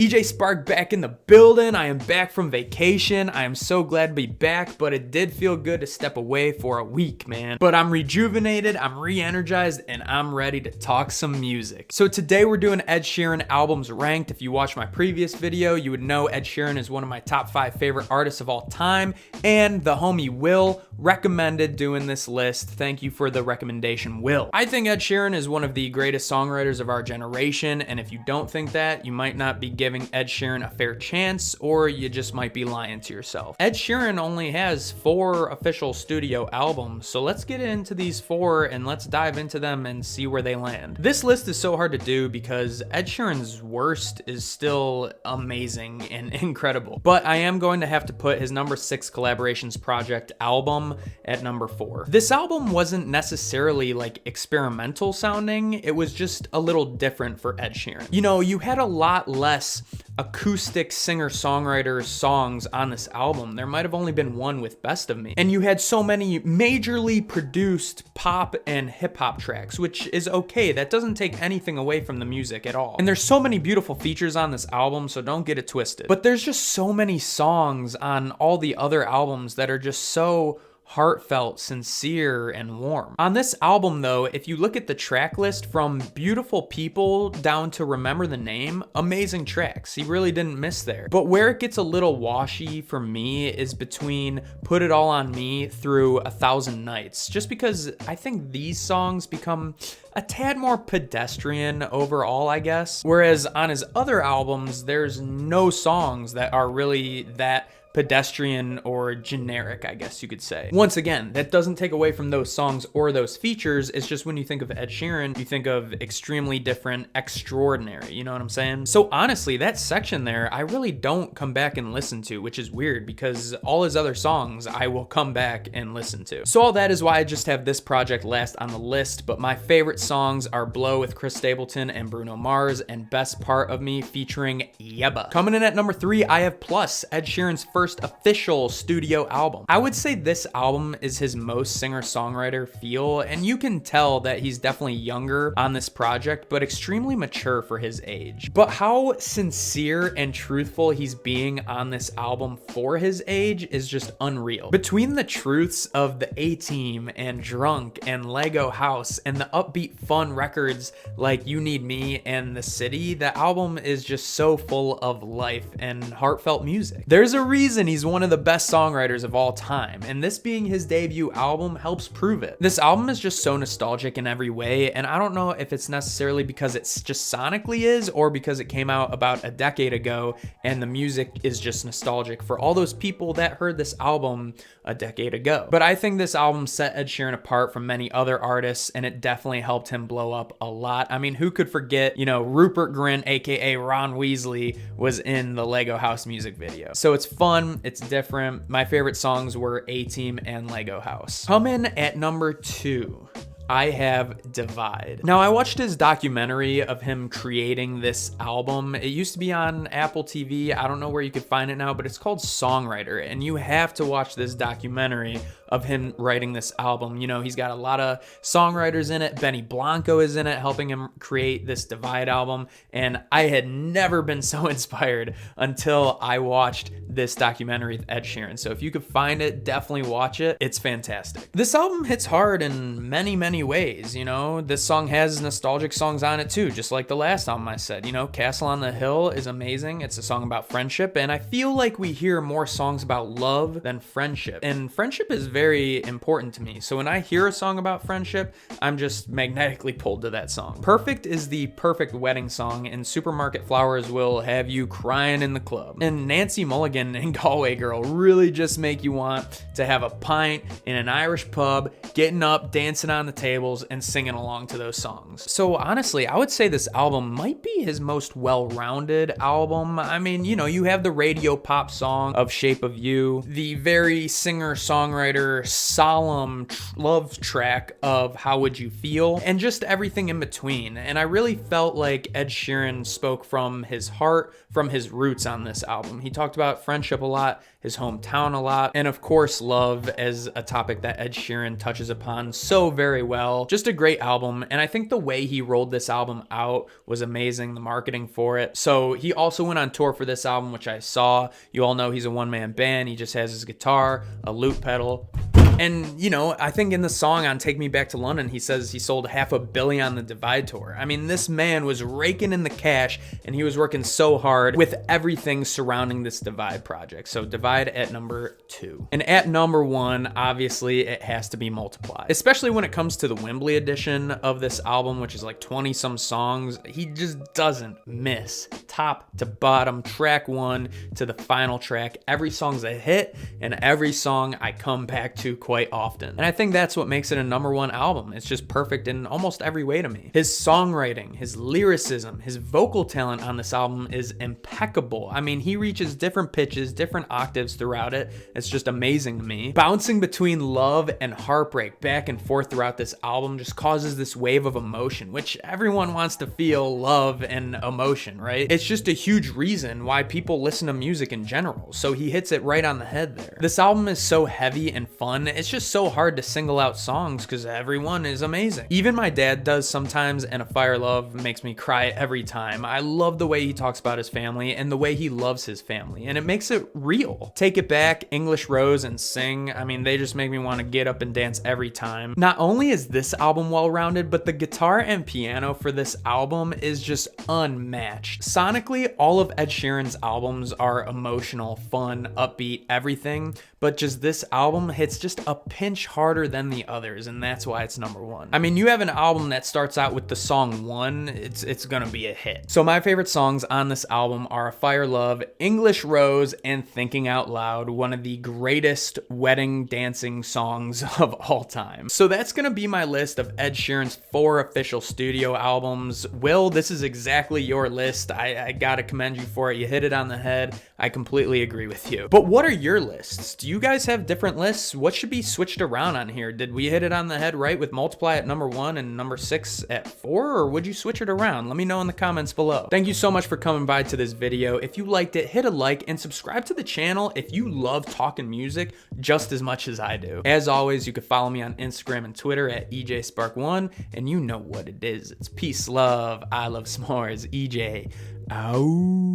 DJ Spark back in the building. I am back from vacation. I am so glad to be back, but it did feel good to step away for a week, man. But I'm rejuvenated, I'm re-energized, and I'm ready to talk some music. So today we're doing Ed Sheeran albums ranked. If you watched my previous video, you would know Ed Sheeran is one of my top 5 favorite artists of all time, and the homie Will recommended doing this list. Thank you for the recommendation, Will. I think Ed Sheeran is one of the greatest songwriters of our generation, and if you don't think that, you might not be giving Ed Sheeran a fair chance, or you just might be lying to yourself. Ed Sheeran only has 4 official studio albums, so let's get into these 4 and let's dive into them and see where they land. This list is so hard to do because Ed Sheeran's worst is still amazing and incredible, but I am going to have to put his number 6 collaborations project album at number 4. This album wasn't necessarily like experimental sounding, it was just a little different for Ed Sheeran. You know, you had a lot less acoustic singer-songwriter songs on this album. There might have only been one with Best of Me. And you had so many majorly produced pop and hip-hop tracks, which is okay. That doesn't take anything away from the music at all. And there's so many beautiful features on this album, so don't get it twisted. But there's just so many songs on all the other albums that are just so heartfelt, sincere, and warm. On this album though, if you look at the track list from Beautiful People down to Remember the Name, amazing tracks. He really didn't miss there. But where it gets a little washy for me is between Put It All On Me through 1,000 Nights, just because I think these songs become a tad more pedestrian overall, I guess. Whereas on his other albums, there's no songs that are really that pedestrian or generic, I guess you could say. Once again, that doesn't take away from those songs or those features. It's just when you think of Ed Sheeran, you think of extremely different, extraordinary, you know what I'm saying? So honestly, that section there, I really don't come back and listen to, which is weird because all his other songs I will come back and listen to. So all that is why I just have this project last on the list, but my favorite songs are Blow with Chris Stapleton and Bruno Mars and Best Part of Me featuring Yebba. Coming in at number 3, I have Plus, Ed Sheeran's first official studio album. I would say this album is his most singer-songwriter feel, and you can tell that he's definitely younger on this project, but extremely mature for his age. But how sincere and truthful he's being on this album for his age is just unreal. Between the truths of the A-Team and Drunk and Lego House and the upbeat fun records like You Need Me and The City, the album is just so full of life and heartfelt music. There's a reason he's one of the best songwriters of all time, and this being his debut album helps prove it. This album is just so nostalgic in every way, and I don't know if it's necessarily because it's just sonically is or because it came out about a decade ago and the music is just nostalgic for all those people that heard this album a decade ago. But I think this album set Ed Sheeran apart from many other artists, and it definitely helped him blow up a lot. I mean, who could forget, you know, Rupert Grint, aka Ron Weasley, was in the Lego House music video. So it's fun, it's different. My favorite songs were A-Team and Lego House. Coming at number 2, I have Divide. Now, I watched his documentary of him creating this album. It used to be on Apple TV. I don't know where you could find it now, but it's called Songwriter, and you have to watch this documentary of him writing this album. You know, he's got a lot of songwriters in it. Benny Blanco is in it, helping him create this Divide album, and I had never been so inspired until I watched this documentary with Ed Sheeran. So if you could find it, definitely watch it. It's fantastic. This album hits hard in many ways, you know. This song has nostalgic songs on it too, just like the last album I said. You know, Castle on the Hill is amazing. It's a song about friendship, and I feel like we hear more songs about love than friendship, and friendship is very important to me. So when I hear a song about friendship, I'm just magnetically pulled to that song. Perfect is the perfect wedding song, and Supermarket Flowers will have you crying in the club. And Nancy Mulligan and Galway Girl really just make you want to have a pint in an Irish pub, getting up, dancing on the tables, and singing along to those songs. So honestly, I would say this album might be his most well-rounded album. I mean, you know, you have the radio pop song of Shape of You, the very singer-songwriter solemn love track of How Would You Feel, and just everything in between. And I really felt like Ed Sheeran spoke from his heart, from his roots on this album. He talked about friendship a lot, his hometown a lot, and of course love as a topic that Ed Sheeran touches upon so very well well. Just a great album, and I think the way he rolled this album out was amazing, the marketing for it. So he also went on tour for this album, which I saw. You all know he's a one-man band. He just has his guitar, a loop pedal. And, you know, I think in the song on Take Me Back to London, he says he sold 500 million on the Divide tour. I mean, this man was raking in the cash, and he was working so hard with everything surrounding this Divide project. So Divide at number 2. And at number 1, obviously, it has to be Multiply. Especially when it comes to the Wembley edition of this album, which is like 20-some songs. He just doesn't miss. Top to bottom, track 1 to the final track. Every song's a hit, and every song I come back to quite often. And I think that's what makes it a number 1 album. It's just perfect in almost every way to me. His songwriting, his lyricism, his vocal talent on this album is impeccable. I mean, he reaches different pitches, different octaves throughout it. It's just amazing to me. Bouncing between love and heartbreak back and forth throughout this album just causes this wave of emotion, which everyone wants to feel love and emotion, right? It's just a huge reason why people listen to music in general. So he hits it right on the head there. This album is so heavy and fun. It's just so hard to single out songs because everyone is amazing. Even my dad does sometimes, and A Fire Love makes me cry every time. I love the way he talks about his family and the way he loves his family, and it makes it real. Take It Back, English Rose, and Sing, I mean, they just make me want to get up and dance every time. Not only is this album well-rounded, but the guitar and piano for this album is just unmatched. Sonically, all of Ed Sheeran's albums are emotional, fun, upbeat, everything, but just this album hits just a pinch harder than the others, and that's why it's number 1. I mean, you have an album that starts out with the song One, it's gonna be a hit. So my favorite songs on this album are A Fire Love, English Rose, and Thinking Out Loud, one of the greatest wedding dancing songs of all time. So that's gonna be my list of Ed Sheeran's 4 official studio albums. Will, this is exactly your list. I gotta commend you for it. You hit it on the head. I completely agree with you. But what are your lists? Do you guys have different lists? What should be switched around on here? Did we hit it on the head right with Multiply at number 1 and number 6 at 4, or would you switch it around? Let me know in the comments below. Thank you so much for coming by to this video. If you liked it, hit a like and subscribe to the channel if you love talking music just as much as I do. As always, you can follow me on Instagram and Twitter at EJSpark1, and you know what it is. It's peace, love, I love s'mores, EJ. Ow.